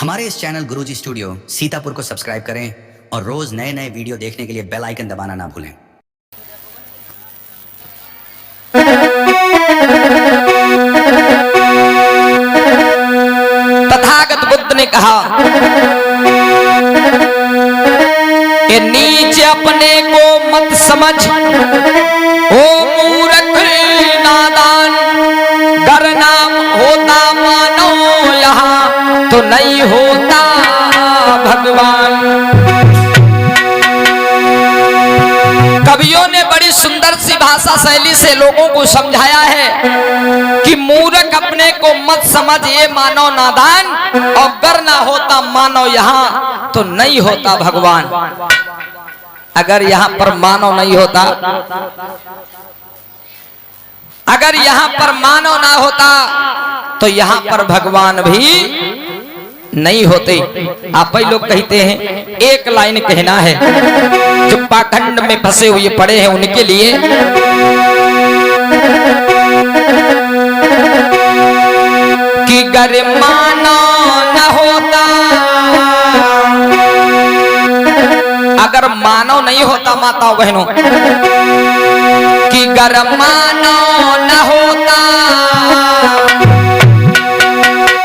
हमारे इस चैनल गुरुजी स्टूडियो सीतापुर को सब्सक्राइब करें और रोज नए नए वीडियो देखने के लिए बेल आइकन दबाना ना भूलें। तथागत बुद्ध ने कहा कि नीच अपने को मत समझ, ओ मूर्ख नादान, गर नाम होता मानो यहाँ तो नहीं होता भगवान। कवियों ने बड़ी सुंदर सी भाषा शैली से लोगों को समझाया है कि मूर्ख अपने को मत समझ, ये मानो नादान, और गर ना होता मानो यहाँ तो नहीं होता भगवान। अगर यहाँ पर मानव नहीं होता, अगर यहाँ पर मानव ना होता तो यहाँ पर भगवान भी नहीं होते। आप ही लोग कहते हैं, एक लाइन कहना है जो पाखंड में फंसे हुए पड़े हैं उनके लिए। कि गर मानव न होता, अगर मानव नहीं होता माताओं बहनों, कि गर मानव न होता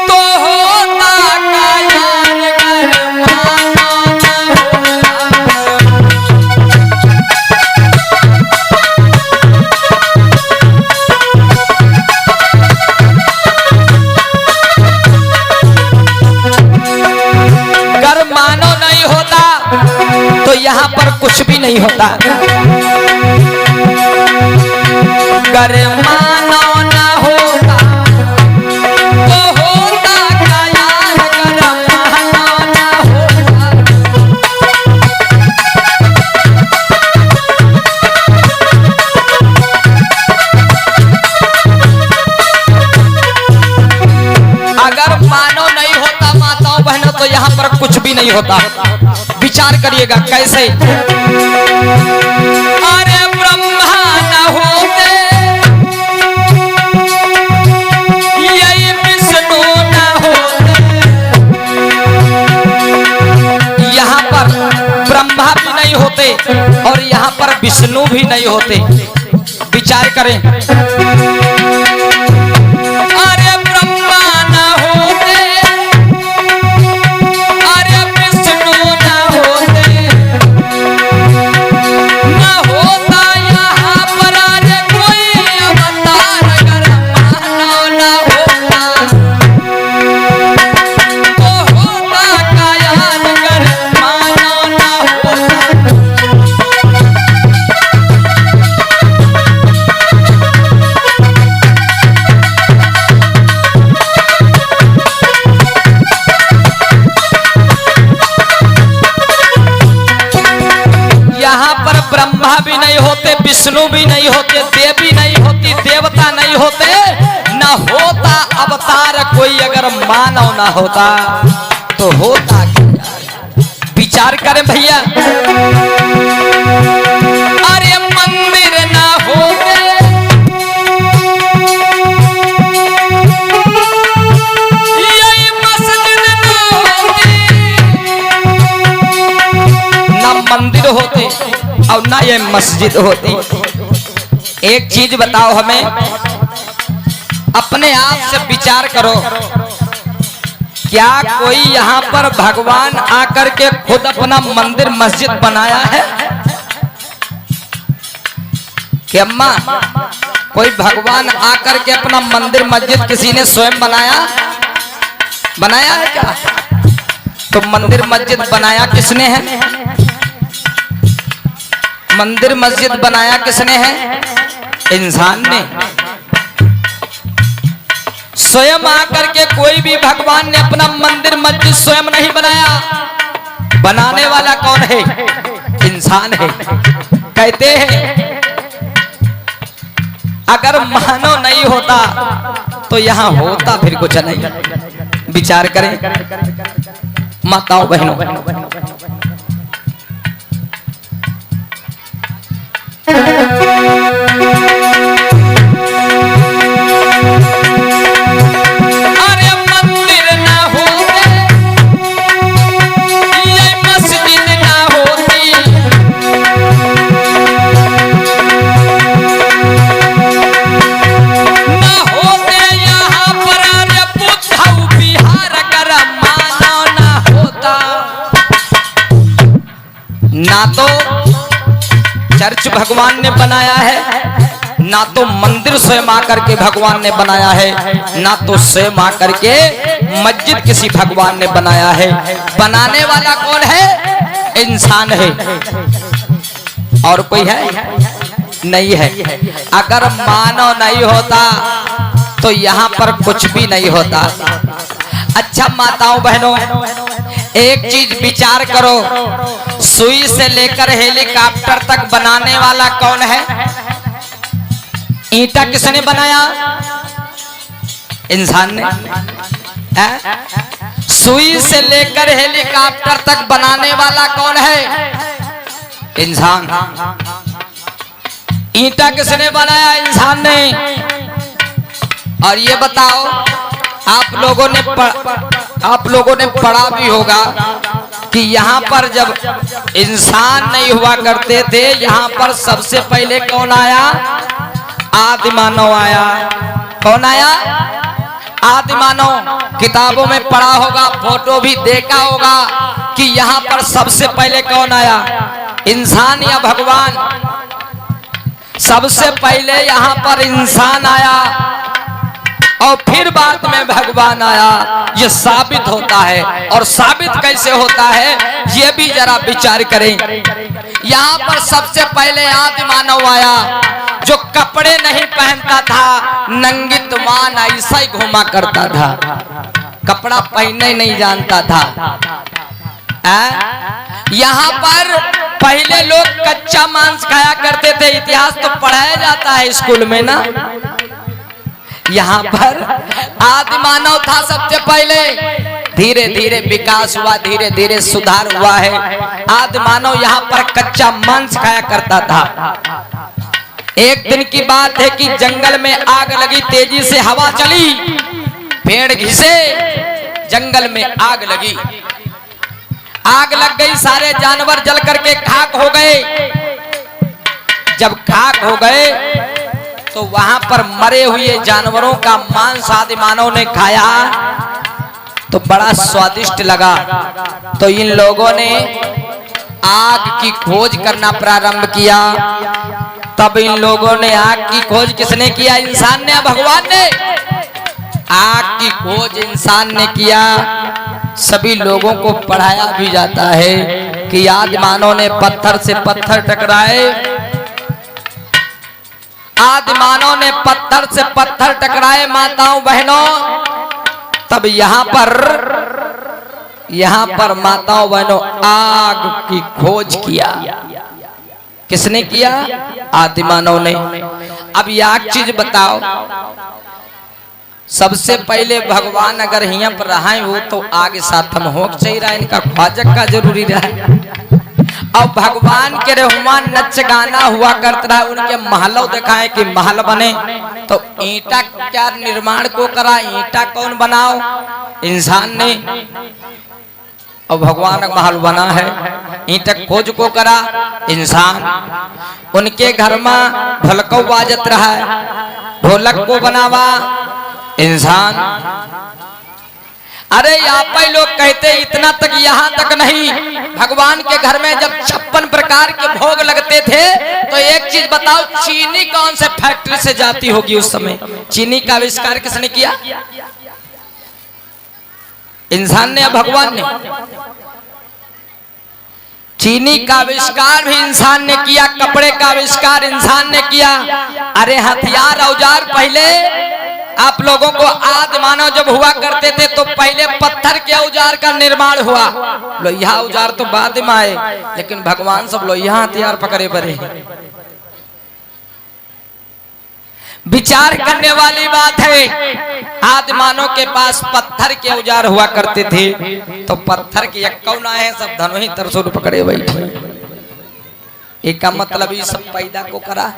तो होता कायान, गर मानव गर मानव नहीं होता तो यहाँ पर कुछ भी नहीं होता। गर मानव न होता तो होता कायान, गर मानव न होता। अगर मानव नहीं होता माताओं बहनों तो यहाँ पर कुछ भी नहीं होता। विचार करिएगा कैसे। अरे ब्रह्मा न होते, यही विष्णु न होते, यहाँ पर ब्रह्मा भी नहीं होते और यहाँ पर विष्णु भी नहीं होते। विचार करें। अरे ब्रह्मा न होते, अरे विष्णु न होते, न होता यहाँ पर आज कोई अवतार। गर मानव न होता तो होता कायान, गर मानव न होता। यहाँ पर ब्रह्मा भी नहीं होते, विष्णु भी नहीं होते, देवी नहीं होती, देवता नहीं होते, न होता अवतार कोई। अगर मानव ना होता तो होता क्या? विचार करें भैया। अरे मंदिर ना होते, यही मस्जिद ना होती, ना मंदिर होते और ना ये मस्जिद होती। एक चीज बताओ हमें, अपने आप से विचार करो, क्या कोई यहाँ पर भगवान आकर के खुद अपना मंदिर मस्जिद बनाया है? कि अम्मा कोई भगवान आकर के अपना मंदिर मस्जिद किसी ने स्वयं बनाया? बनाया है क्या? तो मंदिर मस्जिद बनाया किसने है? मंदिर मस्जिद बनाया किसने है? इंसान ने। स्वयं आकर के कोई भी भगवान ने अपना मंदिर मस्जिद स्वयं नहीं बनाया। बनाने वाला कौन है? इंसान है। कहते हैं अगर मानव नहीं होता तो यहाँ होता फिर कुछ नहीं। विचार करें माताओं बहनों। अरे मंदिर न होते ना तो चर्च भगवान ने बनाया है, ना तो मंदिर स्वयं आकर के भगवान ने बनाया है, ना तो स्वयं आकर के मस्जिद किसी भगवान ने बनाया है। बनाने वाला कौन है? इंसान है। और कोई है? नहीं है। अगर मानव नहीं होता तो यहाँ पर कुछ भी नहीं होता। अच्छा माताओं बहनों, एक चीज विचार करो, सुई से लेकर हेलीकॉप्टर तक बनाने वाला कौन है? ईंटा किसने बनाया? इंसान ने। सुई से लेकर हेलीकॉप्टर तक बनाने वाला कौन है? इंसान। ईंटा किसने बनाया? इंसान ने। और ये बताओ, आप लोगों ने पढ़ा भी होगा कि यहाँ पर जब इंसान नहीं हुआ करते थे, यहाँ पर सबसे पहले कौन आया? आदि मानव आया। कौन आया? आदि मानव। किताबों में पढ़ा होगा, फोटो भी देखा होगा कि यहाँ पर सबसे पहले कौन आया? इंसान या भगवान? सबसे पहले यहाँ पर इंसान आया और फिर बाद में भगवान आया। ये साबित होता है। और साबित कैसे होता है ये भी जरा विचार करें। यहाँ पर सबसे पहले आदि मानव आया जो कपड़े नहीं पहनता था, नंगित मान ऐसा ही घूमा करता था, कपड़ा पहनने नहीं जानता था। यहाँ पर पहले लोग कच्चा मांस खाया करते थे। इतिहास तो पढ़ाया जाता है स्कूल में ना। यहाँ पर आदि मानव था सबसे पहले, धीरे धीरे विकास हुआ, धीरे धीरे सुधार हुआ है। आदि मानव यहाँ पर कच्चा मांस खाया करता था। एक दिन की बात है कि जंगल में आग लगी, तेजी से हवा चली, पेड़ घिसे, जंगल में आग लगी। आग लग गई, सारे जानवर जल करके खाक हो गए। जब खाक हो गए तो वहां पर मरे हुए जानवरों का मांस आदि मानव ने खाया तो बड़ा स्वादिष्ट लगा। तो इन लोगों ने आग की खोज करना प्रारंभ किया। तब इन लोगों ने आग की खोज किसने किया? इंसान ने या भगवान ने? आग की खोज इंसान ने किया। सभी लोगों को पढ़ाया भी जाता है कि आदि मानव ने पत्थर से पत्थर टकराए, आदि मानव ने पत्थर से पत्थर टकराए माताओं बहनों। तब यहाँ पर माताओं बहनों आग की खोज किया। किसने किया? आदि मानव ने। अब एक चीज बताओ, सबसे पहले भगवान अगर यहाँ पर रहा हो तो आगे साथ हम हो चाहिए रहा, इनका ख्वाजक का जरूरी रहा। और भगवान के रहमान नच गाना हुआ करता रहा, उनके महलों दिखाए कि महल बने। तो ईंटा क्या निर्माण को करा? ईंटा कौन बनाओ? इंसान ने। और भगवान का महल बना है, ईंट खोज को करा इंसान। उनके घर में ढोलक बाजत रहा है, ढोलक को बनावा इंसान। अरे यहाँ पे लोग कहते इतना तक, यहाँ तक नहीं, भगवान के घर में जब 56 प्रकार के भोग लगते थे तो एक चीज बताओ, चीनी कौन से फैक्ट्री से जाती होगी उस समय? चीनी का आविष्कार किसने किया? इंसान ने या भगवान ने? चीनी का आविष्कार भी इंसान ने किया, कपड़े का आविष्कार इंसान ने किया। अरे हथियार औजार पहले आप लोगों को आदि मानव जब हुआ करते थे तो पहले पत्थर के औजार का निर्माण हुआ। लोहिया औजार तो बाद में आए, लेकिन भगवान सब लोहिया हथियार पकड़े बड़े। विचार करने वाली बात है। आदि मानव के पास पत्थर के औजार हुआ करते थे तो पत्थर के यक्कौन आए, सब धनुही तरसुल पकड़े बैठे। एक का मतलब ये सब पैदा को करा।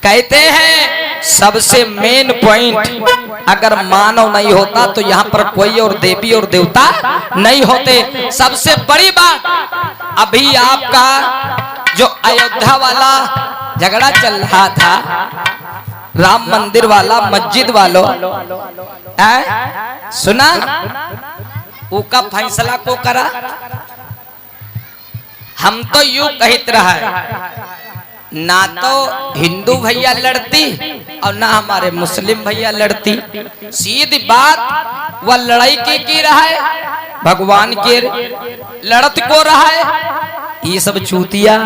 कहते हैं सबसे मेन पॉइंट, अगर मानव नहीं होता तो यहाँ पर कोई और देवी और देवता नहीं होते। सबसे बड़ी बात, अभी आपका जो अयोध्या वाला झगड़ा चल रहा था, राम मंदिर वाला, मस्जिद वालों, सुना? उसका फैसला को करा हम तो यूं कहते रहा ना तो हिंदू भैया लड़ती और ना हमारे मुस्लिम भैया लड़ती। सीधी बात, वह लड़ाई की रहा है भगवान के लड़त को रहा है। ये सब चूतिया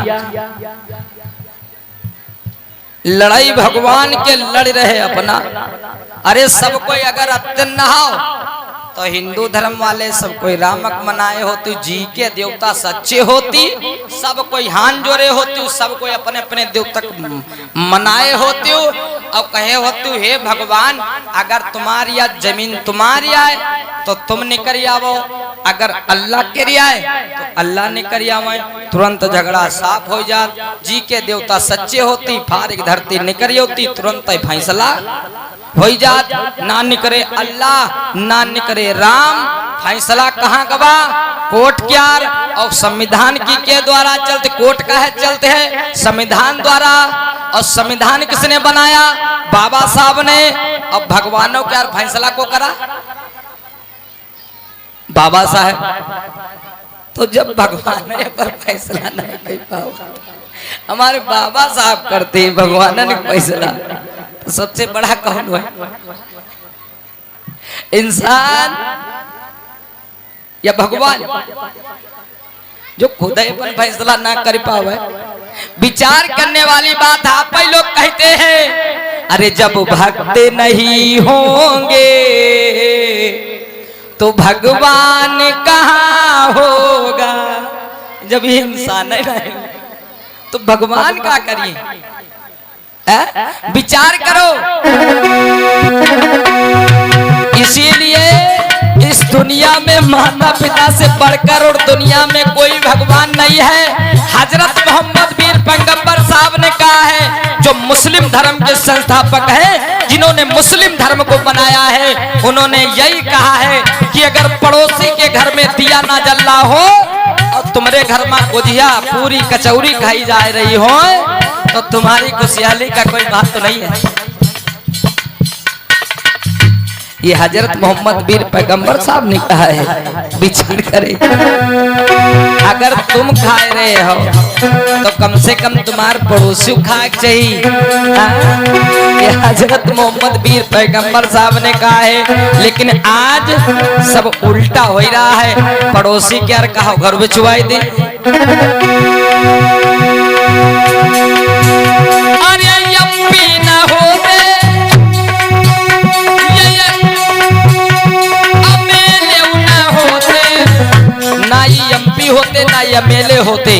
लड़ाई भगवान के लड़ रहे अपना। अरे सब कोई अगर अत्यंत न हो तो हिंदू धर्म वाले सब कोई रामक मनाए होती, जी के देवता सच्चे होती, सब कोई हाथ जोड़े होती, सब कोई अपने अपने देवता मनाए होती और कहे होती हे भगवान अगर तुम्हारी या जमीन तुम्हारी आए तो तुम निकल आवो, अगर अल्लाह के रियाए तो अल्लाह निकल आवे। तुरंत झगड़ा साफ हो जात। जी के देवता सच्चे होती, फारिग धरती निकल होती, तुरंत फैसला हो जात। ना निकरे अल्लाह ना निकरे राम, फैसला कहाँ गवा कोर्ट क्या और संविधान की के द्वारा चलते। कोर्ट का है चलते है संविधान द्वारा, और संविधान किसने बनाया? बाबा साहब ने। अब भगवानों क्या फैसला को करा बाबा साहब। तो जब भगवान ने पर फैसला नहीं कर पाओ, हमारे बाबा साहब करते भगवान ने फैसला, तो सबसे बड़ा कौन है? इंसान या भगवान जो खुद ही पर फैसला ना कर पावे। विचार करने वाली बात आप ही लोग कहते हैं। अरे जब भक्त नहीं होंगे तो भगवान कहाँ होगा? जब इंसान नहीं रहे तो भगवान क्या करिए? विचार करो। इसीलिए इस दुनिया में माता पिता से बढ़कर और दुनिया में कोई भगवान नहीं है। हजरत मोहम्मद बीर पैगंबर साहब ने कहा है, जो मुस्लिम धर्म के संस्थापक हैं, जिन्होंने मुस्लिम धर्म को बनाया है, उन्होंने यही कहा है कि अगर पड़ोसी के घर में दिया ना जल रहा हो और तुम्हारे घर में गुजिया पूरी कचौरी खाई जा रही हो तो तुम्हारी खुशहाली का कोई बात तो नहीं है। ये हजरत मोहम्मद बीर पैगंबर साहब ने कहा है। विचार करे, अगर तुम खा रहे हो तो कम से कम तुम्हारे पड़ोसी खाए चाहिए। ये हजरत मोहम्मद बीर पैगंबर साहब ने कहा है। लेकिन आज सब उल्टा हो रहा है। पड़ोसी क्या कहा घर में चुवाई दे। अरे यम्पी ना होते ना ही एमपी होते ना ही एमएलए होते,